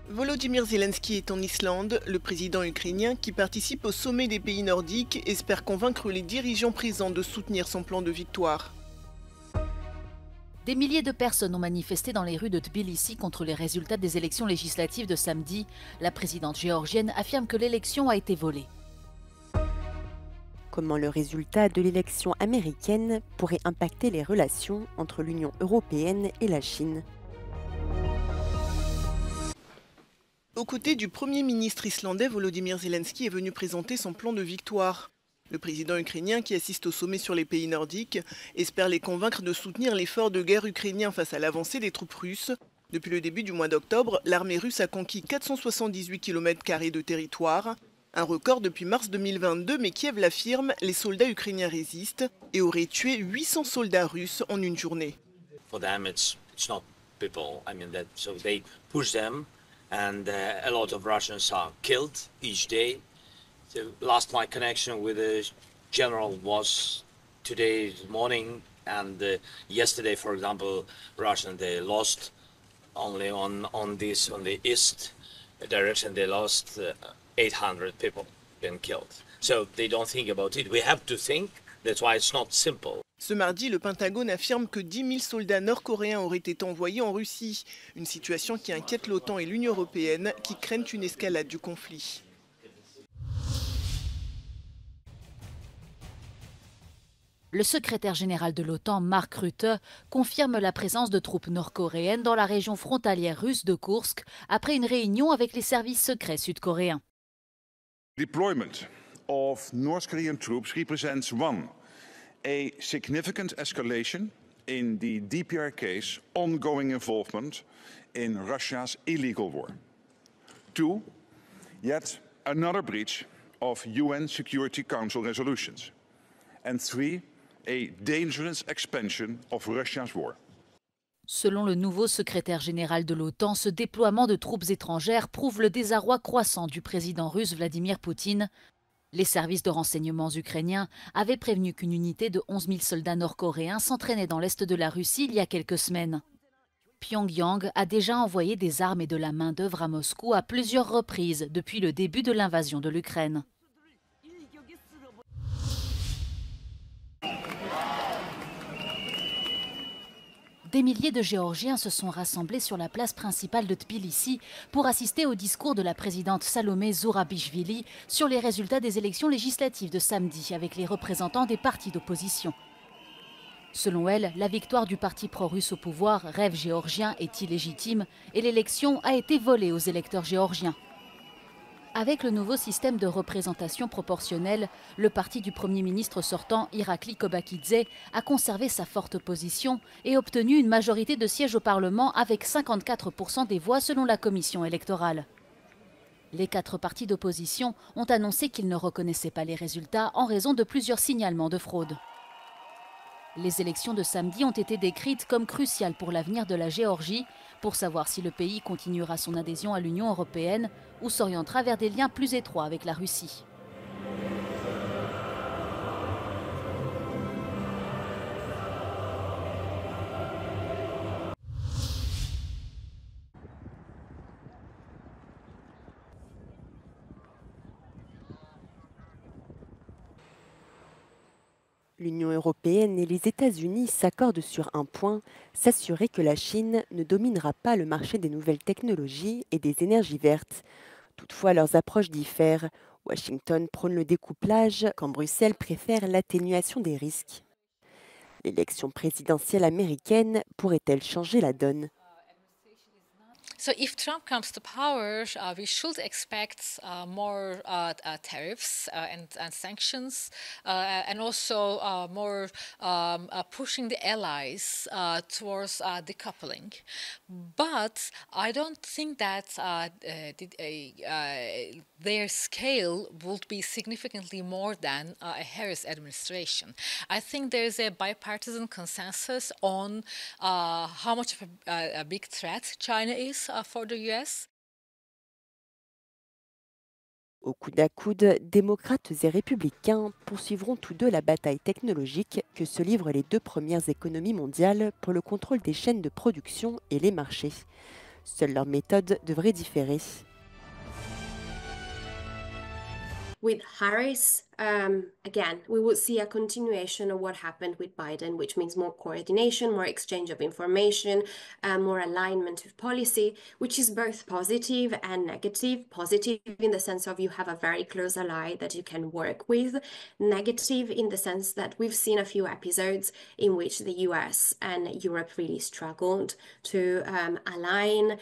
Volodymyr Zelensky est en Islande. Le président ukrainien, qui participe au sommet des pays nordiques, espère convaincre les dirigeants présents de soutenir son plan de victoire. Des milliers de personnes ont manifesté dans les rues de Tbilissi contre les résultats des élections législatives de samedi. La présidente géorgienne affirme que l'élection a été volée. Comment le résultat de l'élection américaine pourrait impacter les relations entre l'Union européenne et la Chine. Aux côtés du Premier ministre islandais, Volodymyr Zelensky est venu présenter son plan de victoire. Le président ukrainien, qui assiste au sommet sur les pays nordiques, espère les convaincre de soutenir l'effort de guerre ukrainien face à l'avancée des troupes russes. Depuis le début du mois d'octobre, l'armée russe a conquis 478 km² de territoire, un record depuis mars 2022, mais Kiev l'affirme, les soldats ukrainiens résistent et auraient tué 800 soldats russes en une journée. For them, it's not people. I mean that. So they push them, and a lot of Russians are killed each day. So last my connection with the general was today morning, and yesterday, for example, Russian they lost only on the east direction they lost 800 people been killed. So they don't think about it. We have to think. That's why it's not simple. Ce mardi, le Pentagone affirme que 10 000 soldats nord-coréens auraient été envoyés en Russie. Une situation qui inquiète l'OTAN et l'Union européenne, qui craignent une escalade du conflit. Le secrétaire général de l'OTAN, Mark Rutte, confirme la présence de troupes nord-coréennes dans la région frontalière russe de Koursk après une réunion avec les services secrets sud-coréens. Deployment of North Korean troops represents one, a significant escalation in the DPRK's ongoing involvement in Russia's illegal war. Two, yet another breach of UN Security Council resolutions. And three, a dangerous expansion of Russia's war. Selon le nouveau secrétaire général de l'OTAN, ce déploiement de troupes étrangères prouve le désarroi croissant du président russe Vladimir Poutine. Les services de renseignements ukrainiens avaient prévenu qu'une unité de 11 000 soldats nord-coréens s'entraînait dans l'est de la Russie il y a quelques semaines. Pyongyang a déjà envoyé des armes et de la main-d'œuvre à Moscou à plusieurs reprises depuis le début de l'invasion de l'Ukraine. Des milliers de Géorgiens se sont rassemblés sur la place principale de Tbilissi pour assister au discours de la présidente Salomé Zourabichvili sur les résultats des élections législatives de samedi avec les représentants des partis d'opposition. Selon elle, la victoire du parti pro-russe au pouvoir, Rêve géorgien, est illégitime et l'élection a été volée aux électeurs géorgiens. Avec le nouveau système de représentation proportionnelle, le parti du Premier ministre sortant, Irakli Kobakidze, a conservé sa forte position et obtenu une majorité de sièges au Parlement avec 54% des voix selon la commission électorale. Les 4 partis d'opposition ont annoncé qu'ils ne reconnaissaient pas les résultats en raison de plusieurs signalements de fraude. Les élections de samedi ont été décrites comme cruciales pour l'avenir de la Géorgie, pour savoir si le pays continuera son adhésion à l'Union européenne ou s'orientera vers des liens plus étroits avec la Russie. L'Union européenne et les États-Unis s'accordent sur un point, s'assurer que la Chine ne dominera pas le marché des nouvelles technologies et des énergies vertes. Toutefois, leurs approches diffèrent. Washington prône le découplage, quand Bruxelles préfère l'atténuation des risques. L'élection présidentielle américaine pourrait-elle changer la donne ? So if Trump comes to power, we should expect more tariffs and sanctions, and also more pushing the allies towards decoupling. But I don't think that their scale would be significantly more than a Harris administration. I think there is a bipartisan consensus on how much of a big threat China is for the US. Au coude à coude, démocrates et républicains poursuivront tous deux la bataille technologique que se livrent les 2 premières économies mondiales pour le contrôle des chaînes de production et les marchés. Seule leur méthode devrait différer. With Harris, again, we would see a continuation of what happened with Biden, which means more coordination, more exchange of information, more alignment of policy, which is both positive and negative. Positive in the sense of you have a very close ally that you can work with. Negative in the sense that we've seen a few episodes in which the US and Europe really struggled to align.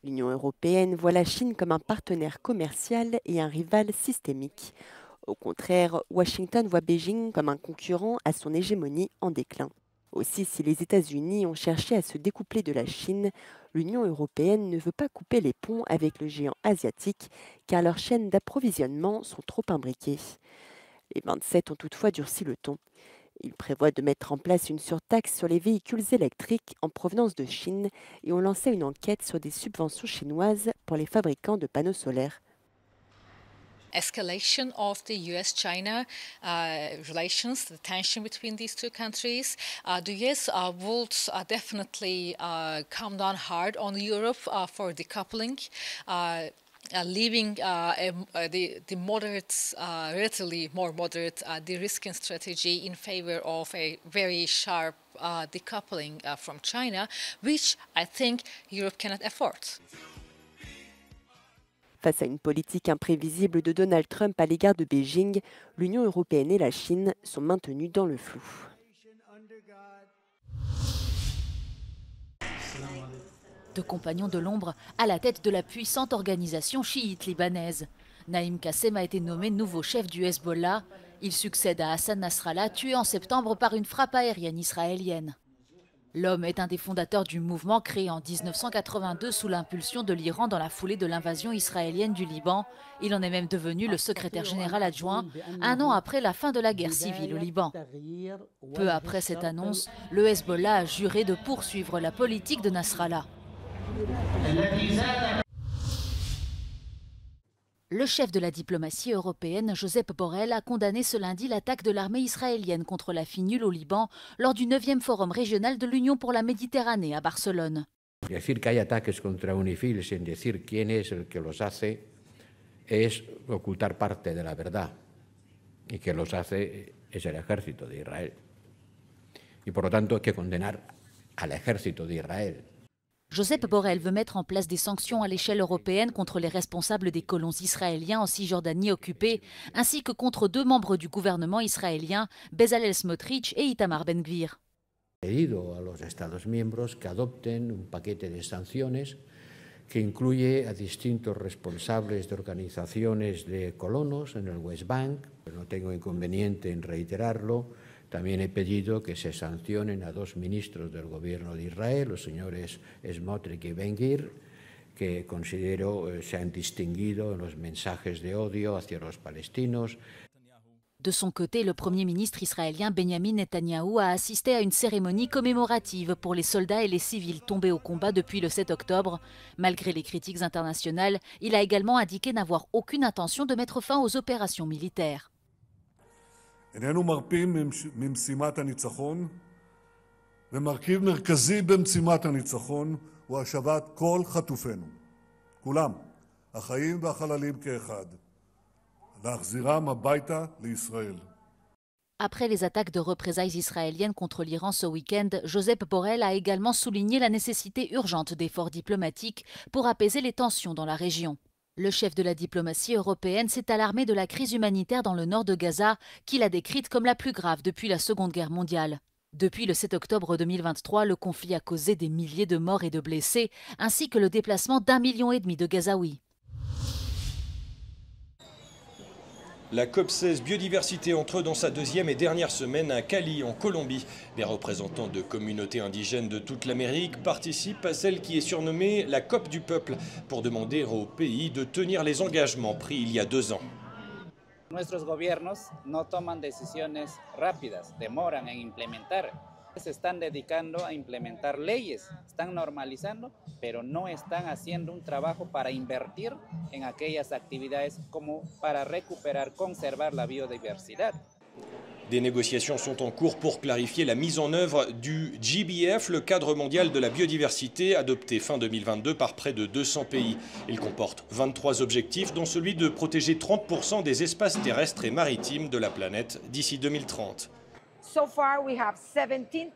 L'Union européenne voit la Chine comme un partenaire commercial et un rival systémique. Au contraire, Washington voit Beijing comme un concurrent à son hégémonie en déclin. Aussi, si les États-Unis ont cherché à se découpler de la Chine, l'Union européenne ne veut pas couper les ponts avec le géant asiatique car leurs chaînes d'approvisionnement sont trop imbriquées. Les 27 ont toutefois durci le ton. Ils prévoient de mettre en place une surtaxe sur les véhicules électriques en provenance de Chine et ont lancé une enquête sur des subventions chinoises pour les fabricants de panneaux solaires. Escalation of the US-China relations, the tension between these two countries. The US would definitely come down hard on Europe for decoupling. Leaving the moderate, relatively more moderate de-risking strategy in favor of a very sharp decoupling from China, which I think Europe cannot afford. Face à une politique imprévisible de Donald Trump à l'égard de Beijing, l'Union européenne et la Chine sont maintenues dans le flou. Deux compagnons de l'ombre à la tête de la puissante organisation chiite libanaise. Naïm Kassem a été nommé nouveau chef du Hezbollah. Il succède à Hassan Nasrallah, tué en septembre par une frappe aérienne israélienne. L'homme est un des fondateurs du mouvement créé en 1982 sous l'impulsion de l'Iran dans la foulée de l'invasion israélienne du Liban. Il en est même devenu le secrétaire général adjoint, un an après la fin de la guerre civile au Liban. Peu après cette annonce, le Hezbollah a juré de poursuivre la politique de Nasrallah. Le chef de la diplomatie européenne, Josep Borrell, a condamné ce lundi l'attaque de l'armée israélienne contre la FINUL au Liban lors du 9e forum régional de l'Union pour la Méditerranée à Barcelone. Decir que hay ataques contra UNIFIL sin decir quién es el que los hace es ocultar parte de la verdad, y que los hace es el ejército de Israel. Y por lo tanto hay que condenar al ejército de Israel. Josep Borrell veut mettre en place des sanctions à l'échelle européenne contre les responsables des colons israéliens en Cisjordanie occupée, ainsi que contre deux membres du gouvernement israélien, Bezalel Smotrich et Itamar Ben-Gvir. He pedido a los Estados miembros que adopten un paquete de sanciones que incluye a distintos responsables de organizaciones de colonos en el West Bank. No tengo inconveniente en reiterarlo. También he pedido que se sancionen a dos ministros del gobierno de Israel, los señores Smotrich y Ben-Gvir, que considero se han distinguido en los mensajes de odio hacia los palestinos. De son côté, le Premier ministre israélien Benjamin Netanyahou a assisté à une cérémonie commémorative pour les soldats et les civils tombés au combat depuis le 7 octobre. Malgré les critiques internationales, il a également indiqué n'avoir aucune intention de mettre fin aux opérations militaires. איננו מרפים ממשימת הניצחון, ומרכיב מרכזי במשימת הניצחון הוא השבת כל חטופינו, כולם, החיים והחללים כאחד, להחזירם הביתה לישראל. Après les attaques de représailles israéliennes contre l'Iran ce week-end, Josep Borrell a également souligné la nécessité urgente d'efforts diplomatiques pour apaiser les tensions dans la région. Le chef de la diplomatie européenne s'est alarmé de la crise humanitaire dans le nord de Gaza, qu'il a décrite comme la plus grave depuis la Seconde Guerre mondiale. Depuis le 7 octobre 2023, le conflit a causé des milliers de morts et de blessés, ainsi que le déplacement d'1,5 million de Gazaouis. La COP16 biodiversité entre dans sa deuxième et dernière semaine à Cali, en Colombie. Les représentants de communautés indigènes de toute l'Amérique participent à celle qui est surnommée la COP du peuple pour demander au pays de tenir les engagements pris il y a 2 ans. Nuestros gobiernos no toman decisiones rápidas, demoran en implementar. Se están dedicando a implementar leyes, están normalizando, pero no están haciendo un trabajo para invertir en aquellas actividades como para recuperar, conservar la biodiversidad. Des négociations sont en cours pour clarifier la mise en œuvre du GBF, le cadre mondial de la biodiversité, adopté fin 2022 par près de 200 pays. Il comporte 23 objectifs, dont celui de protéger 30% des espaces terrestres et maritimes de la planète d'ici 2030. So far we have 17%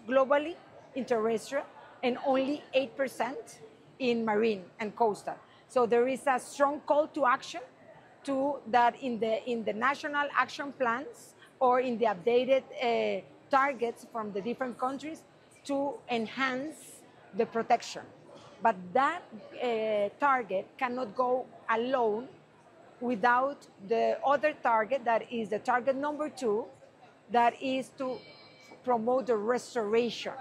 globally in terrestrial and only 8% in marine and coastal. So there is a strong call to action to that in the national action plans or in the updated targets from the different countries to enhance the protection. But that target cannot go alone without the other target, that is the target number 2, that is to promote the restoration.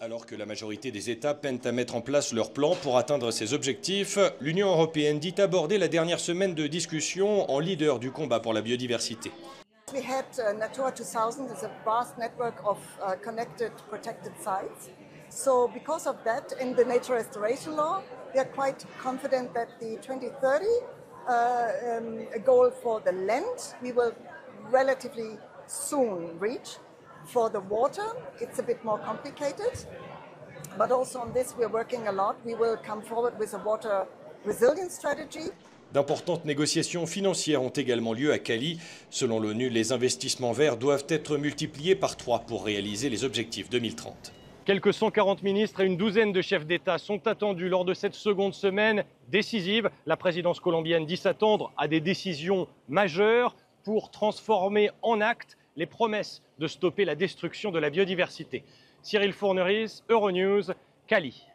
Alors que la majorité des États peinent à mettre en place leur plan pour atteindre ces objectifs, l'Union européenne dit aborder la dernière semaine de discussion en leader du combat pour la biodiversité. We had Natura 2000 is a vast network of connected, protected sites. So because of that, in the nature restoration law, we are quite confident that the 2030 goal for the land, we will relatively soon reach. For the water, it's a bit more complicated. But also on this, we're working a lot. We will come forward with a water resilience strategy. D'importantes négociations financières ont également lieu à Cali. Selon l'ONU, les investissements verts doivent être multipliés par 3 pour réaliser les objectifs 2030. Quelques 140 ministres et une douzaine de chefs d'État sont attendus lors de cette seconde semaine décisive. La présidence colombienne dit s'attendre à des décisions majeures pour transformer en actes les promesses de stopper la destruction de la biodiversité. Cyril Fourneris, Euronews, Cali.